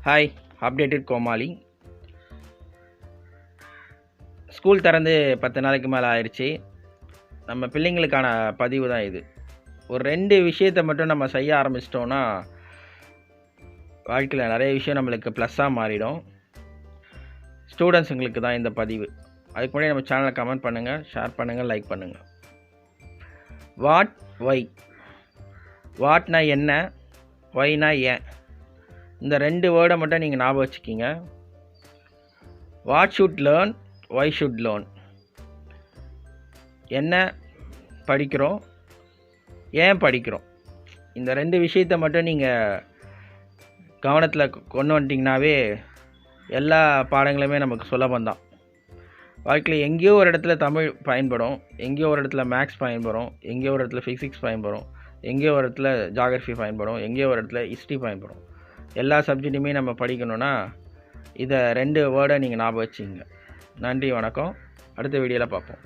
Hi, updated கோமாளி. School திறந்து 10 நாளைக்கு மேலே ஆயிடுச்சு. நம்ம பிள்ளைங்களுக்கான பதிவு தான் இது. ஒரு 2 விஷயத்தை மட்டும் நம்ம செய்ய ஆரம்பிச்சிட்டோன்னா வாழ்க்கையில் நிறைய விஷயம் நம்மளுக்கு ப்ளஸ்ஸாக மாறிடும். ஸ்டூடெண்ட்ஸுங்களுக்கு தான் இந்த பதிவு. அதுக்கு முன்னாடி நம்ம சேனலை கமெண்ட் பண்ணுங்கள், ஷேர் பண்ணுங்கள், லைக் பண்ணுங்கள். What, Y. வாட்னா என்ன, ஒய்னா ஏன். இந்த 2 வேர்டை மட்டும் நீங்கள் ஞாபகம் வச்சுக்கிங்க. What should learn, why should learn. என்ன படிக்கிறோம், ஏன் படிக்கிறோம். இந்த 2 விஷயத்தை மட்டும் நீங்கள் கவனத்தில் கொண்டு வந்துட்டிங்கனாவே எல்லா பாடங்களுமே நமக்கு சுலபந்தான். வாழ்க்கையில் எங்கேயோ ஒரு இடத்துல தமிழ் பயன்படும், எங்கேயோ ஒரு இடத்துல மேக்ஸ் பயன்படும், எங்கேயோ ஒரு இடத்துல ஃபிசிக்ஸ் பயன்படும், எங்கேயோ ஒரு இடத்துல ஜாகிரஃபி பயன்படும், எங்கேயோ ஒரு இடத்துல ஹிஸ்ட்ரி பயன்படும். எல்லா சப்ஜெக்ட்டுமே நம்ம படிக்கணும்னா இதை 2 வேர்டை நீங்கள் ஞாபகம் வச்சுங்க. நன்றி, வணக்கம். அடுத்த வீடியோவில் பார்ப்போம்.